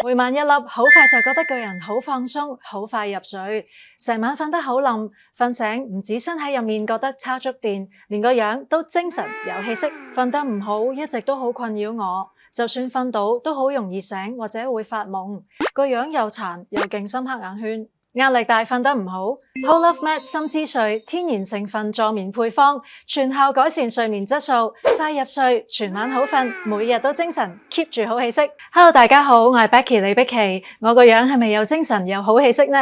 每晚一粒，好快就覺得個人好放鬆，好快入睡，成晚瞓得好冧，瞓醒唔止身體入面覺得叉足電，連個樣都精神有氣息。瞓得唔好一直都好困擾我，就算瞓到都好容易醒或者會發夢，個樣又殘又勁深黑眼圈。壓力大瞓得唔好 ，Whole Love Med 深資睡天然成分助眠配方，全效改善睡眠質素，快入睡，全晚好瞓，每日都精神 ，keep 住好氣息。Hello， 大家好，我係 Becky 李碧琪，我個樣係咪又精神又好氣息呢？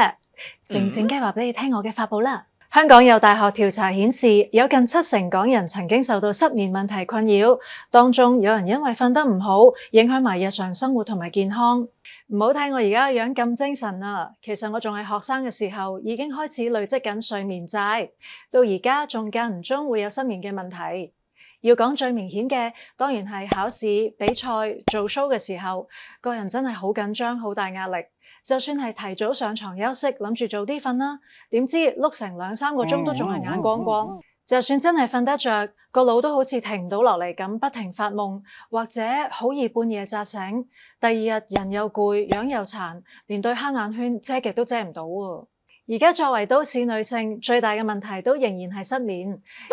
靜靜雞話俾你聽我嘅發佈啦。香港有大學調查顯示，有近70%港人曾經受到失眠問題困擾，當中有人因為瞓得唔好，影響埋日常生活同埋健康。唔好睇我而家個樣咁精神啊，其實我仲係學生嘅時候已經開始累積緊睡眠債，到而家仲間唔中會有失眠嘅問題。要講最明顯嘅，當然係考試、比賽、做 show 嘅時候，個人真係好緊張、好大壓力。就算係提早上床休息，諗住早啲瞓啦，點知碌成2-3個鐘都仲係眼光光。就算真係瞓得着，個腦都好似停唔到落嚟咁，不停發夢，或者好易半夜扎醒。第二日人又攰，樣又殘，連對黑眼圈遮極都遮唔到喎。而家作為都市女性，最大嘅問題都仍然係失眠。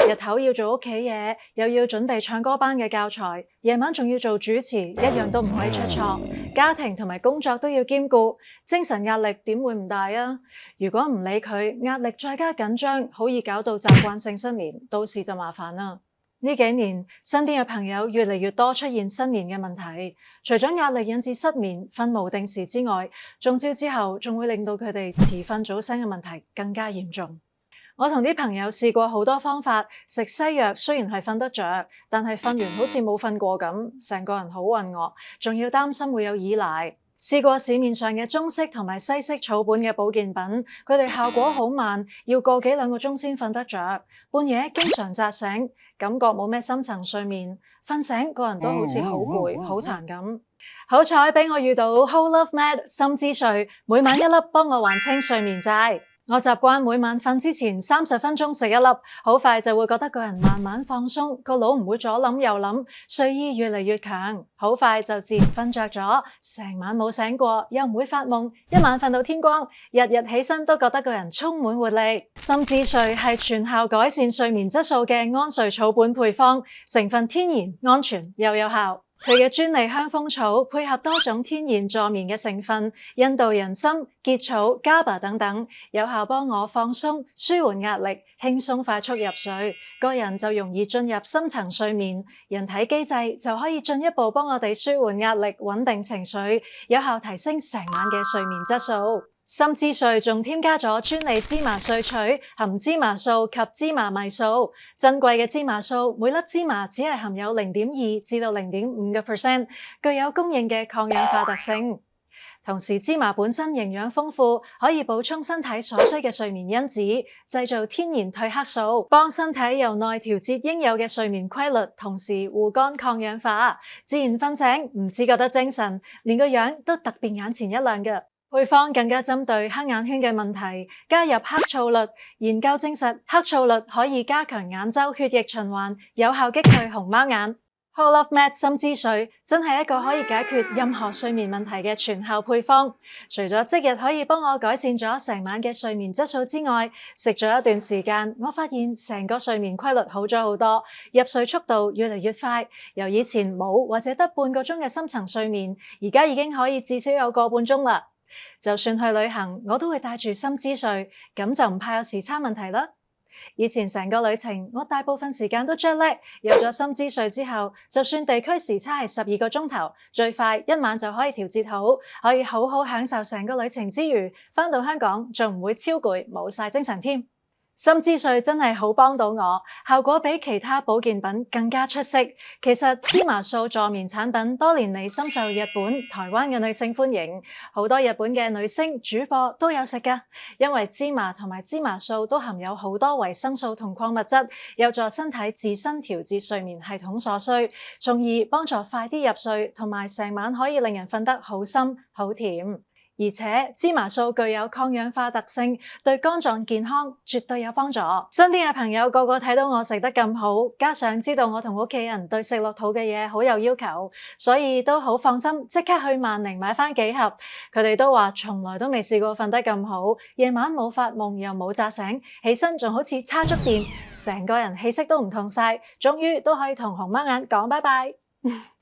日頭要做屋企嘢，又要準備唱歌班嘅教材，夜晚仲要做主持，一樣都唔可以出錯。家庭同埋工作都要兼顧，精神壓力點會唔大啊？如果唔理佢，壓力再加緊張，好易搞到習慣性失眠，到時就麻煩啦。呢幾年，身邊嘅朋友越嚟越多出現失眠嘅問題，除咗壓力引致失眠、瞓無定時之外，中招之後仲會令到佢哋遲瞓早醒嘅問題更加嚴重。我同啲朋友試過好多方法，食西藥雖然係瞓得着，但係瞓完好似冇瞓過咁，成個人好暈噩，仲要擔心會有依賴。試過市面上嘅中式同埋西式草本嘅保健品，佢哋效果好慢，要個幾2個鐘先瞓得着，半夜經常扎醒，感覺冇咩深層睡眠，瞓醒個人都好似好攰、好殘咁。好彩俾我遇到 Whole Love Med 深資睡，每晚一粒幫我還清睡眠債。我習慣每晚瞓之前30分鐘食一粒，好快就會覺得個人慢慢放鬆，個腦唔會左諗右諗，睡意越嚟越強，好快就自然瞓着咗，成晚冇醒過，又唔會發夢，一晚瞓到天光，日日起身都覺得個人充滿活力。深資睡係全效改善睡眠質素嘅安睡草本配方，成分天然、安全又有效。佢嘅專利香蜂草配合多種天然助眠嘅成分，印度人參、結草、GABA 等等，有效幫我放鬆、舒緩壓力，輕鬆快速入睡，個人就容易進入深層睡眠。人體機制就可以進一步幫我哋舒緩壓力、穩定情緒，有效提升成晚嘅睡眠質素。深資睡仲添加咗專利芝麻萃取，含芝麻素及芝麻米素，珍貴嘅芝麻素，每粒芝麻只係含有0.2至到0.5%，具有公認嘅抗氧化特性。同時芝麻本身營養豐富，可以補充身體所需嘅睡眠因子，製造天然褪黑素，幫身體由內調節應有嘅睡眠規律，同時護肝抗氧化，自然瞓醒唔止覺得精神，連個樣都特別眼前一亮嘅。配方更加針對黑眼圈嘅問題，加入黑醋栗。研究證實，黑醋栗可以加強眼周血液循環，有效擊退熊貓眼。Whole Love Med 深資睡真係一個可以解決任何睡眠問題嘅全效配方。除咗即日可以幫我改善咗成晚嘅睡眠質素之外，食咗一段時間，我發現成個睡眠規律好咗好多，入睡速度越嚟越快。由以前冇或者得半個鐘嘅深層睡眠，而家已經可以至少有個半鐘啦。就算去旅行，我都會帶住深資睡，咁就唔怕有時差問題啦。以前成個旅程，我大部分時間都 jet lag，有咗深資睡之後，就算地區時差係12個鐘頭，最快一晚就可以調節好，可以好好享受成個旅程之餘，返到香港仲唔會超攰，冇晒精神添。深資睡真係好幫到我，效果比其他保健品更加出色。其實芝麻素助眠產品多年嚟深受日本、台灣嘅女性歡迎，好多日本嘅女星、主播都有食㗎。因為芝麻同埋芝麻素都含有好多維生素同礦物質，有助身體自身調節睡眠系統所需，從而幫助快啲入睡，同埋成晚可以令人瞓得好深好甜。而且芝麻素具有抗氧化特性，對肝臟健康絕對有幫助。身邊嘅朋友個個睇到我食得咁好，加上知道我同屋企人對食落肚嘅嘢好有要求，所以都好放心，即刻去萬寧買返幾盒。佢哋都話從來都未試過瞓得咁好，夜晚冇發夢又冇扎醒，起身仲好似叉足電，成個人氣息都唔同晒，終於都可以同熊貓眼講拜拜。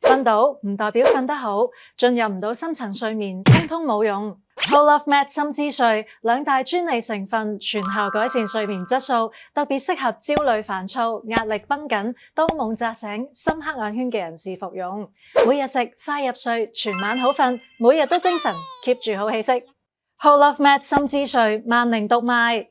瞓到唔代表瞓得好，進入唔到深層睡眠，通通冇用。Whole Love Max 深資睡兩大專利成分，全效改善睡眠質素，特別適合焦慮煩躁、壓力繃緊、多夢扎醒、深黑眼圈嘅人士服用。每日食，快入睡，全晚好瞓，每日都精神，keep 住好氣息。Whole Love Max 深資睡，萬寧獨賣。